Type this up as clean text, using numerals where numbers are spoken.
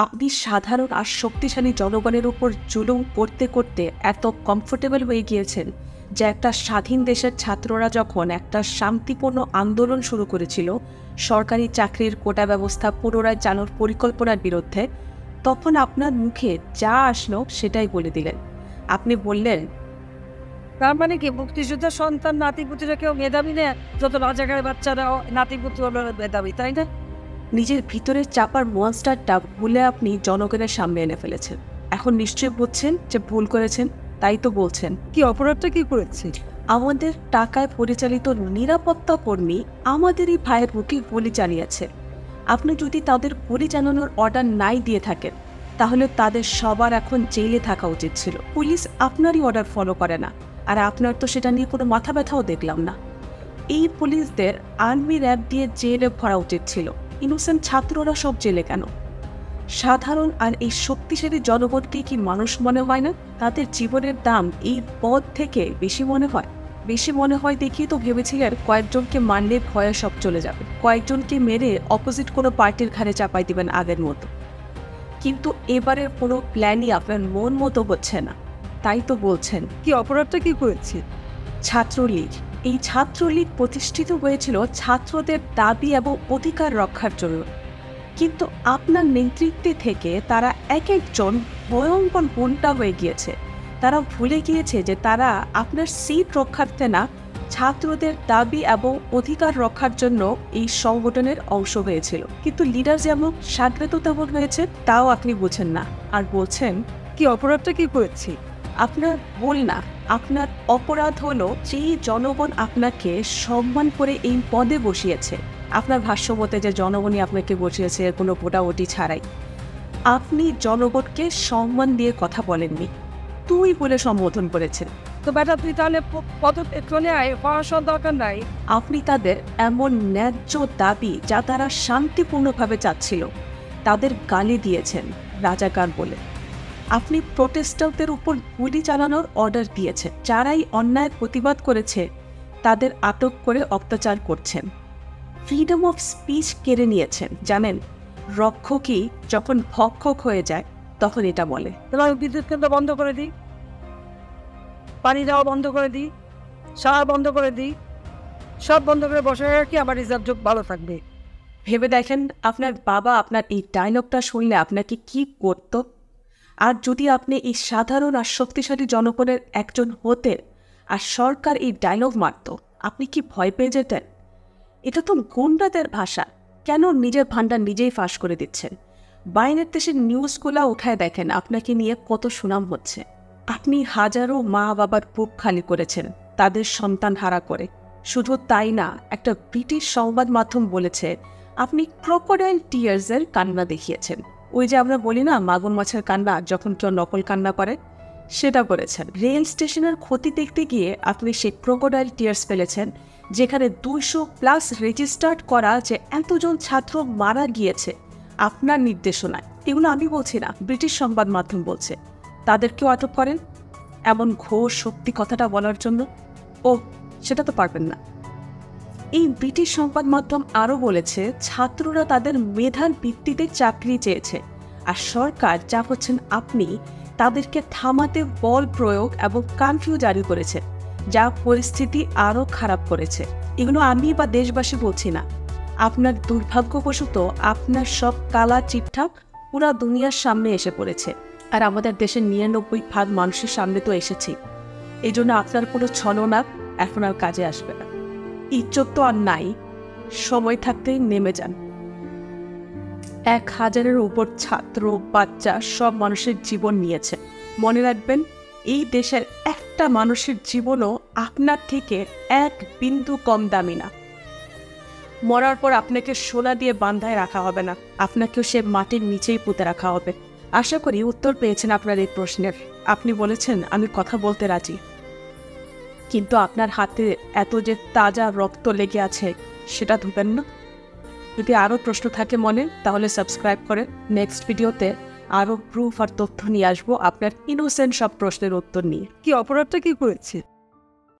আপনি সাধারণ আর শক্তিশালী জনগণের উপর জুলুম করতে করতে এত কমফোর্টেবল হয়ে গিয়েছেন যে একটা স্বাধীন দেশের ছাত্ররা যখন একটা শান্তিপূর্ণ আন্দোলন শুরু করেছিল সরকারি চাকরির কোটা ব্যবস্থা পুনরায় চালুর পরিকল্পনার বিরুদ্ধে, তখন আপনার মুখে যা আসলো সেটাই বলে দিলেন। আপনি বললেন, তার মানে কি মুক্তিযোদ্ধার সন্তান নাতিপুতিরা কেউ মেধাবী না? যত রাজাকারের বাচ্চারাও নাতিপুতি হলো মেধাবী, তাই না? নিজের ভিতরে চাপার মনস্টারটা ভুলে আপনি জনগণের সামনে এনে ফেলেছেন। এখন নিশ্চয়ই বুঝছেন যে ভুল করেছেন, তাই তো বলছেন। কি অপরাধটা কি করেছি? আমাদের টাকায় পরিচালিত নিরাপত্তা কর্মী আমাদেরই ভাইয়ের বুকে গুলি চালিয়েছে। আপনি যদি তাদের গুলি চালানোর অর্ডার নাই দিয়ে থাকেন তাহলে তাদের সবার এখন জেলে থাকা উচিত ছিল। পুলিশ আপনারই অর্ডার ফলো করে না, আর আপনার তো সেটা নিয়ে কোনো মাথা ব্যথাও দেখলাম না। এই পুলিশদের আর্মি র্যাব দিয়ে জেলে ভরা উচিত ছিল। ইনোসেন্ট ছাত্ররা সব জেলে কেন? সাধারণ আর এই শক্তিশালী জনগণকে কি মানুষ মনে হয় না? তাদের জীবনের দাম এই পদ থেকে বেশি মনে হয়? বেশি মনে হয় দেখিয়ে তো ভেবেছিলেন কয়েকজনকে মারলে ভয়ে সব চলে যাবে, কয়েকজনকে মেরে অপোজিট কোনো পার্টির ঘাড়ে চাপাই দিবেন আগের মতো। কিন্তু এবারের কোনো প্ল্যানই আপনার মন মতো হচ্ছে না, তাই তো বলছেন। কি অপরাধটা কি করেছি? ছাত্রলীগ, এই ছাত্রলীগ প্রতিষ্ঠিত হয়েছিল ছাত্রদের দাবি এবং অধিকার রক্ষার জন্য, কিন্তু আপনার নেতৃত্বে থেকে তারা এক একজন ভয়ঙ্কর গুন্ডা হয়ে গিয়েছে। তারা ভুলে গিয়েছে যে তারা আপনার সিট রক্ষার্থে না, ছাত্রদের দাবি এবং অধিকার রক্ষার জন্য এই সংগঠনের অংশ হয়েছিল। কিন্তু লিডার যেমন সাগ্রত তেমন হয়েছে, তাও আপনি বুঝেন না, আর বলছেন কি অপরাধটা কি করেছি? আপনার ভুল না, আপনার অপরাধ হলো যে জনগণ আপনাকে সম্মান করে এই পদে বসিয়েছে। আপনার ভাষ্য মতে যে জনগণই আপনাকে বসিয়েছে কোনো ভোটাভুটি ছাড়াই। আপনি জনগণকে সম্মান দিয়ে কথা বলেননি, তুই বলে সম্বোধন করেছেন। তো বেটা তুই তাহলে পদত্যাগ চলে আয়, পড়াশোনার দরকার নাই। আপনি তাদের এমন ন্যায্য দাবি যা তারা শান্তিপূর্ণভাবে চাচ্ছিল তাদের গালি দিয়েছেন রাজাকার বলে। আপনি প্রোটেস্টারদের উপর গুলি চালানোর অর্ডার দিয়েছেন। যারাই অন্যায় প্রতিবাদ করেছে তাদের আটক করে অত্যাচার করছেন। ফ্রিডম অফ স্পিচ কেড়ে নিয়েছেন। জানেন, রক্ষকই যখন ভক্ষক হয়ে যায় তখন এটা বলে। তোমার বিদ্যুৎ কেন্দ্র বন্ধ করে দিই, পানি দেওয়া বন্ধ করে দিই, সার বন্ধ করে দিই, সব বন্ধ করে বসে রাখি, আমার রিজার্ভ যোগ ভালো থাকবে। ভেবে দেখেন আপনার বাবা আপনার এই ডায়লগটা শুনলে আপনাকে কি করত? আর যদি আপনি এই সাধারণ আর শক্তিশালী জনগণের একজন হতেন আর সরকার এই ডায়লগ মারত, আপনি কি ভয় পেয়ে যেতেন? এটা তো গুন্ডাদের ভাষা। কেন নিজের ভান্ডার নিজেই ফাঁস করে দিচ্ছেন? বাইরের দেশের নিউজগুলো উঠায় দেখেন আপনাকে নিয়ে কত সুনাম হচ্ছে। আপনি হাজারো মা বাবার বুক খালি করেছেন তাদের সন্তান হারা করে। শুধু তাই না, একটা ব্রিটিশ সংবাদ মাধ্যম বলেছে আপনি ক্রোকোডাইল টিয়ার্সের কান্না দেখিয়েছেন। ওই যে আমরা বলি না মাগুর মাছের কান্না, যখন কেউ নকল কান্না করে, সেটা করেছেন। রেল স্টেশনের ক্ষতি দেখতে গিয়ে আপনি সেই ক্রোকোডাইল টিয়ার্স ফেলেছেন, যেখানে 200+ রেজিস্টার্ড করা যে এতজন ছাত্র মারা গিয়েছে আপনার নির্দেশনায়। এগুলো আমি বলছি না, ব্রিটিশ সংবাদ মাধ্যম বলছে। তাদেরকেও আটক করেন এমন ঘোর সত্যি কথাটা বলার জন্য? ও, সেটা তো পারবেন না। এই ব্রিটিশ সংবাদ মাধ্যম আরও বলেছে ছাত্ররা তাদের মেধার ভিত্তিতে চাকরি চেয়েছে, আর সরকার যা হচ্ছেন আপনি তাদেরকে থামাতে বল প্রয়োগ এবং কারফিউ জারি করেছে, যা পরিস্থিতি আরও খারাপ করেছে। এগুলো আমি বা দেশবাসী বলছি না, আপনার দুর্ভাগ্যবশত আপনার সব কালা চিঠা পুরা দুনিয়ার সামনে এসে পড়েছে, আর আমাদের দেশের 99% মানুষের সামনে তো এসেছি। এই জন্য আপনার কোনো ছলনা এখন আর কাজে আসবে না। ইজ্জত তো আর নাই, সময় থাকতেই নেমে যান। 1000-এর উপর ছাত্র বাচ্চা সব মানুষের জীবন নিয়েছে। মনে রাখবেন, এই দেশের একটা মানুষের জীবনও আপনার থেকে এক বিন্দু কম দামি না। মরার পর আপনাকে সোনা দিয়ে বাঁধায় রাখা হবে না, আপনাকেও সে মাটির নিচেই পুঁতে রাখা হবে। আশা করি উত্তর পেয়েছেন আপনার এই প্রশ্নের। আপনি বলেছেন আমি কথা বলতে রাজি, কিন্তু আপনার হাতে এত যে তাজা রক্ত লেগে আছে সেটা ধুবেন না। যদি আরও প্রশ্ন থাকে মনে, তাহলে সাবস্ক্রাইব করে নেক্সট ভিডিওতে আরও প্রুফ আর তথ্য নিয়ে আসবো আপনার ইনোসেন্ট সব প্রশ্নের উত্তর নিয়ে। কি অপরাধটা কি করেছি?